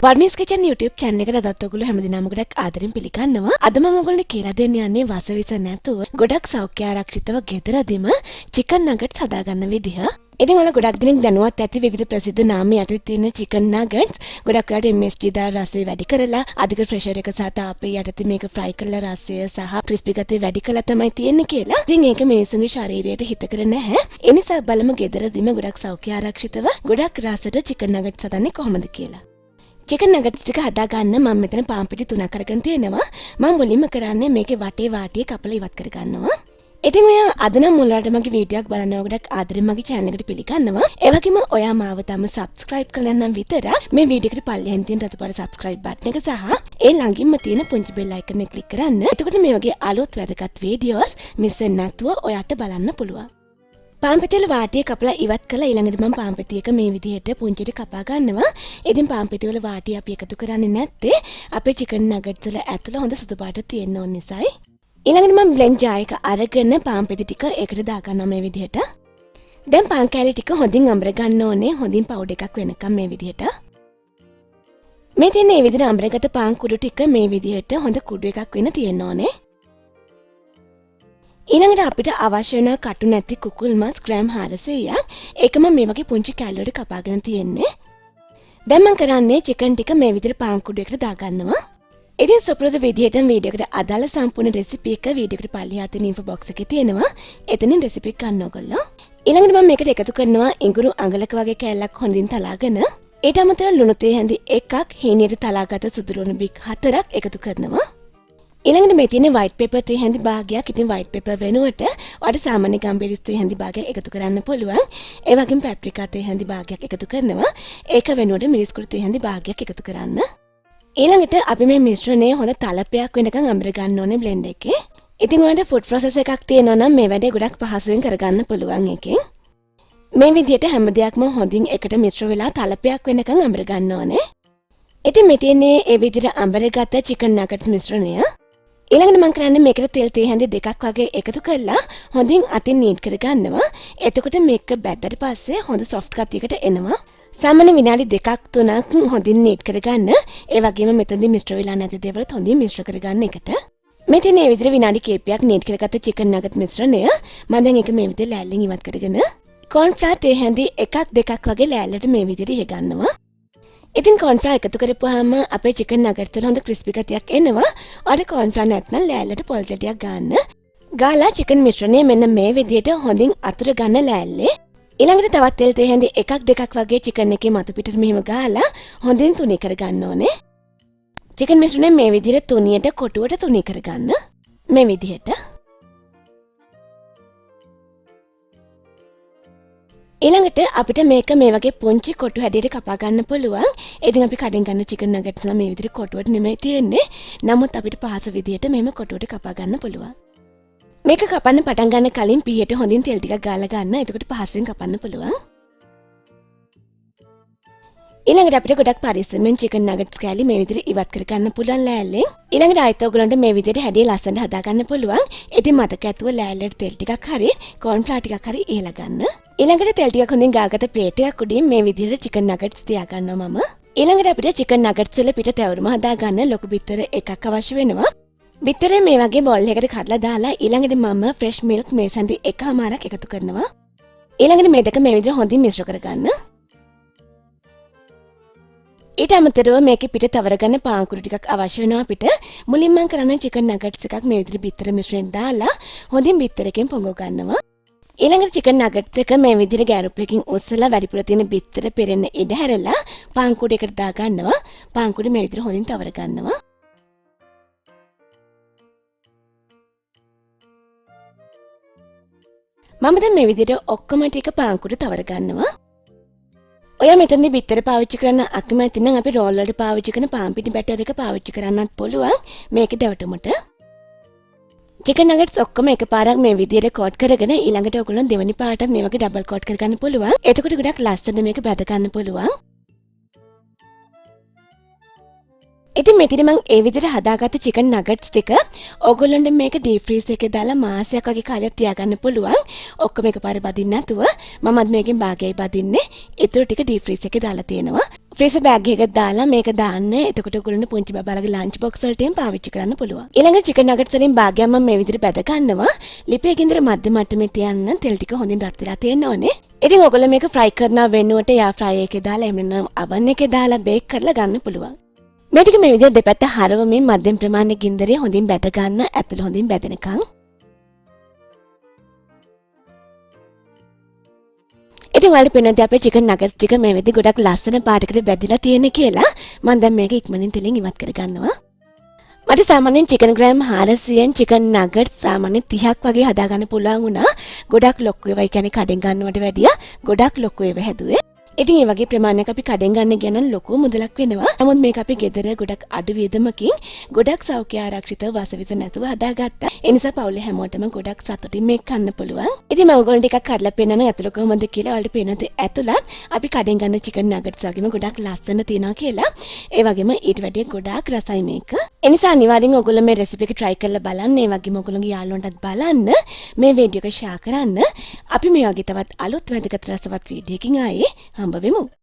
වර්නිස් kitchen YouTube channel එකට අදත් ඔයගොල්ලෝ හැමදිනම ගොඩක් ආදරෙන් පිළිගන්නවා. අද මම ඔයගොල්ලන්ට කියලා දෙන්න යන්නේ වසවිස නැතුව ගොඩක් සෞඛ්‍ය ආරක්ෂිතව ගෙදරදීම chicken nuggets හදාගන්න විදිහ. ඉතින් ඔයාලා ගොඩක් දිනක් දැනුවත් ඇති විවිධ ප්‍රසිද්ධ නාම යටතේ තියෙන chicken nuggets ගොඩක් වෙලාවට MSG දාලා රසය වැඩි කරලා අධික ප්‍රෙෂර් එක සහ තාපය යටතේ මේක fry කරලා රසය සහ ක්‍රිස්පි ගතිය වැඩි කරලා තමයි තියෙන්නේ කියලා. ඉතින් ඒක මිනිසුන්ගේ ශරීරයට හිතකර නැහැ. ඒ නිසා බලමු ගෙදරදීම ගොඩක් සෞඛ්‍ය ආරක්ෂිතව ගොඩක් රසට chicken nuggets හදන්නේ කොහොමද කියලා. chicken nuggets ටික හදා ගන්න මම මෙතන පාන් පිටි 3ක් අරගෙන තියෙනවා. මම මුලින්ම කරන්නේ මේකේ වටේ වාටිය කපලා ඉවත් කර ගන්නවා. ඉතින් ඔයා අද නම් මුලට මගේ වීඩියෝ එකක් බලනවා ගොඩක් ආදරෙන් මගේ channel එකට පිළිගන්නවා. ඒ වගේම ඔයා මාව තම subscribe කරලා නම් විතරක් මේ වීඩියෝ එකට පල්ලෙහෙන් තියෙන රතු පාට subscribe button එක සහ ඒ ළඟින්ම තියෙන පුංචි bell icon එක click කරන්න. එතකොට මේ වගේ අලුත් වැදගත් වීඩියෝස් miss වෙන්නේ නැතුව ඔයාට බලන්න පුළුවන්. පාන් පිටිවල වාටිය කපලා ඉවත් කළා. ඊළඟට මම පාන් පිටි එක මේ විදිහට පුංචිට කපා ගන්නවා. ඉතින් පාන් පිටිවල වාටිය අපි එකතු කරන්නේ නැත්තේ අපේ chicken nuggets වල ඇතුළ හොඳ සුදු පාට තියෙන ඕන නිසායි. ඊළඟට මම blend jar එක අරගෙන පාන් පිටි ටික ඒකට දා ගන්නවා මේ විදිහට. දැන් පාන් කෑලි ටික හොඳින් අඹර ගන්න ඕනේ. හොඳින් පවුඩර් එකක් වෙනකම් මේ විදිහට. මේ තියෙන මේ විදිහට අඹරගත පාන් කුඩු ටික මේ විදිහට හොඳ කුඩු එකක් වෙන තියෙන්න ඕනේ. ඊළඟට අපිට අවශ්‍ය වෙන කටු නැති කුකුල් මස් ග්‍රෑම් 400ක් ඒකම මේ වගේ පුංචි කැලි වලට කපාගෙන තියෙන්නේ. දැන් මම කරන්නේ chicken ටික මේ විදිහට පාන් කුඩු එකට දා ගන්නවා. ඉතින් සුපුරුදු විදිහට වීඩියෝ එකට අදාළ සම්පූර්ණ රෙසිපි එක වීඩියෝ එකට පල්ලිය අතින් info box එකේ තියෙනවා. එතනින් රෙසිපි එක ගන්න ඕගොල්ලෝ. ඊළඟට මම මේකට එකතු කරනවා ඉඟුරු අඟලක වගේ කෑල්ලක් හොඳින් තලාගෙන ඊට අමතරව ලුණු තේ හැඳි එකක් හීනියට තලාගත සුදු ලුණු බික් 4ක් එකතු කරනවා. ඊළඟට මේ තියෙන white pepper තේ හැඳි භාගයක්. ඉතින් white pepper වෙනුවට ඔයාලට සාමාන්‍ය ගම්බිරිස් තේ හැඳි භාගයක් එකතු කරන්න පුළුවන්. ඒ වගේම paprika තේ හැඳි භාගයක් එකතු කරනවා. ඒක වෙනුවට මිරිස් කුඩු තේ හැඳි භාගයක් එකතු කරන්න. ඊළඟට අපි මේ මිශ්‍රණය හොඳ තලපයක් වෙනකන් අඹර ගන්න ඕනේ blend එකේ. ඉතින් ඔයාලට food processor එකක් තියෙනවා නම් මේ වැඩේ ගොඩක් පහසුවෙන් කරගන්න පුළුවන් එකෙන්. මේ විදිහට හැම දෙයක්ම හොඳින් එකට මිශ්‍ර වෙලා තලපයක් වෙනකන් අඹර ගන්න ඕනේ. ඉතින් මේ තියෙන්නේ ඒ විදිහට අඹරගත chicken nuggets මිශ්‍රණය. ඊළඟට මම කරන්නේ මේකට තෙල් තේ හැඳි දෙකක් වගේ එකතු කරලා හොඳින් අතින් නීට් කරගන්නවා. එතකොට මේක බැද්දට පස්සේ හොඳ soft ගතියකට එනවා. සාමාන්‍ය විනාඩි 2-3ක් හොඳින් නීට් කරගන්න. ඒ වගේම මෙතනදී මිශ්‍ර වෙලා නැති දේවල් හොඳින් මිශ්‍ර කරගන්න එකට. මේ තියෙන මේ විදිහට විනාඩි කිහිපයක් නීට් කරගත්ත chicken nugget මිශ්‍රණය මම දැන් ඒක මේ විදිහට ලෑල්ලෙන් ඉවත් කරගෙන corn flour තේ හැඳි 1-2ක් වගේ ලෑල්ලට මේ විදිහට ඉහ ගන්නවා. ඉතින් corn flour එකතු කරපුවාම අපේ chicken nuggets වල හොඳ crispy ගතියක් එනවා. ඔයාලට corn flour නැත්නම් ලෑල්ලට පොල් තෙටියක් ගන්න. ගාලා chicken මිශ්‍රණය මෙන්න මේ විදිහට හොඳින් අතුර ගන්න ලෑල්ලේ. ඊළඟට තවත් තෙල් තේ හැඳි 1-2ක් වගේ chicken එකේ මතු පිටට මෙහෙම ගාලා හොඳින් තුනී කරගන්න ඕනේ. chicken මිශ්‍රණය මේ විදිහට තුනියට කොටුවට තුනී කරගන්න. මේ විදිහට. ඊළඟට අපිට මේක මේ වගේ පුංචි කොටු හැඩයට කපා ගන්න පුළුවන්. ඉතින් අපි කඩෙන් ගන්න chicken nuggets නම් මේ විදිහට කොටුවට නෙමෙයි තියෙන්නේ. නමුත් අපිට පහසු විදිහට මෙහෙම කොටුවට කපා ගන්න පුළුවන්. මේක කපන්න පටන් ගන්න කලින් පීයට හොඳින් තෙල් ටිකක් ගාලා ගන්න. එතකොට පහසුවෙන් කපන්න පුළුවන්. ඊළඟට අපිට ගොඩක් පරිස්සමෙන් chicken nuggets කෑලි මේ විදිහට ඉවත් කර ගන්න පුළුවන් ලෑල්ලෙන්. ඊළඟට ආයෙත් ඔයගලන්ට මේ විදිහට හැඩය ලස්සනට හදා ගන්න පුළුවන්. ඉතින් මතක ඇතුව ලෑල්ලට තෙල් ටිකක් හරි corn flour ටිකක් හරි ඉහලා ගන්න. ඊළඟට තෙල් ටිකක් හොඳින් ගාගත ප්ලේට් එකක් උඩින් මේ විදිහට chicken nuggets තියා ගන්නවා මම. ඊළඟට අපිට chicken nuggets වල පිට තැවුරුම හදා ගන්න ලොකු බිත්තර එකක් අවශ්‍ය වෙනවා. බිත්තරේ මේ වගේ බෝල් එකකට කඩලා දාලා ඊළඟට මම fresh milk මේ සැඳි එකමාරක් එකතු කරනවා. ඊළඟට මේ දෙක මේ විදිහට හොඳින් මිශ්‍ර කරගන්න. ඊට අමතරව මේකේ පිට තවර ගන්න පාන් කුඩු ටිකක් අවශ්‍ය වෙනවා අපිට. මුලින්ම මම කරන්නේ chicken nuggets එකක් මේ විදිහට බිත්තර මිශ්‍රණයට දාලා හොඳින් බිත්තරකින් පොඟව ගන්නවා. ඊළඟට chicken nuggets එක මේ විදිහට ගෑරුප්පකින් උස්සලා වැඩිපුර තියෙන බිත්තර පෙරෙන්න ඉඩ හැරලා පාන් කුඩු එකට දා ගන්නවා. පාන් කුඩු මේ විදිහට හොඳින් තවර ගන්නවා. මම දැන් මේ විදිහට ඔක්කොම ටික පාන් කුඩු තවර ගන්නවා. ඔයා මෙතනදී බිත්තර පාවිච්චි කරන්න අකමැති නම් අපි රෝල් වලට පාවිච්චි කරන පාන් පිටි බැටර් එක පාවිච්චි කරන්නත් පුළුවන් මේකේ දැවටුමට. chicken nuggets ඔක්කොම එකපාරක් මේ විදිහට කෝට් කරගෙන ඊළඟට ඔයගොල්ලෝ දෙවෙනි පාටත් මේ වගේ ඩබල් කෝට් කරගන්න පුළුවන්. එතකොට ගොඩක් ලස්සනට මේක බැද ගන්න පුළුවන්. ඉතින් මෙතන මම ඒ විදිහට හදාගත්ත chicken nuggets ටික ඕගොල්ලන්ට මේක deep freeze එකේ දාලා මාසයක් වගේ කාලයක් තියාගන්න පුළුවන්. ඔක්කොම එකපාරේ බදින්න නැතුව මමත් මේකෙන් භාගයයි බදින්නේ. ඊටු ටික deep freeze එකේ දාලා තියෙනවා. ෆ්‍රීසර් බෑග් එකකට දාලා මේක දාන්න. එතකොට ඔයගොල්ලන්ට පුංචි බබාලගේ ලන්ච් බොක්ස් වලටම පාවිච්චි කරන්න පුළුවන්. ඊළඟට චිකන් නගට්ස් වලින් භාගයක් මම මේ විදිහට බැද ගන්නවා. ලිපේ ගින්දර මධ්‍යම මට්ටමේ තියන්න තෙල් ටික හොඳින් රත් වෙලා තියෙන්න ඕනේ. ඉතින් ඔයගොල්ලෝ මේක ෆ්‍රයි කරනවා වෙනුවට යා ෆ්‍රයි එකේ දාලා එහෙම නැත්නම් oven එකේ දාලා බේක් කරලා ගන්න පුළුවන්. මේ ටික මේ විදිහට දෙපැත්ත හරවමින් මධ්‍යම ප්‍රමාණයේ ගින්දරේ හොඳින් බැද ගන්න. ඇතුළ හොඳින් බැදෙනකන්. ඉතින් ඔයාලට පේනවාද අපේ චිකන් නගට්ස් ටික මේ විදිහට ගොඩක් ලස්සන පාටකට බැදිලා තියෙන්නේ කියලා. මම දැන් මේක ඉක්මනින් තෙලින් ඉවත් කර ගන්නවා. මට සාමාන්‍යයෙන් චිකන් ග්‍රෑම් 400න් චිකන් නගට්ස් සාමාන්‍යයෙන් 30ක් වගේ හදාගන්න පුළුවන් වුණා. ගොඩක් ලොකු ඒවා. ඒ කියන්නේ කඩෙන් ගන්නවට වැඩිය ගොඩක් ලොකු ඒවා හැදුවේ. ඉතින් මේ වගේ ප්‍රමාණයක් අපි කඩෙන් ගන්න ගියා නම් ලොකු මුදලක් වෙනවා. නමුත් මේක අපි ගෙදර ගොඩක් අඩු වියදමකින් ගොඩක් සෞඛ්‍ය ආරක්ෂිතව වසවිස නැතුව හදාගත්තා. ඒ නිසා පවුලේ හැමෝටම ගොඩක් සතුටින් මේක කන්න පුළුවන්. ඉතින් මම ඔයගොල්ලන්ට ටිකක් කඩලා පෙන්නනවා ඇතුළ කොහොමද කියලා. ඔයාලට පේනද ඇතුළත් අපි කඩෙන් ගන්න චිකන් නගට්ස් වගේම ගොඩක් ලස්සන තියෙනවා කියලා. ඒ වගේම ඊට වැඩිය ගොඩාක් රසයි මේක. ඒ නිසා අනිවාර්යෙන් ඔයගොල්ලෝ මේ රෙසිපි එක try කරලා බලන්න. ඒ වගේම ඔයගොල්ලෝගේ යාළුවන්ටත් බලන්න. මේ වීඩියෝ එක share කරන්න. අපි මේ වගේ තවත් අලුත් වැදගත් රසවත් වීඩියෝ එකකින් ආයේ හම්බ වෙමු.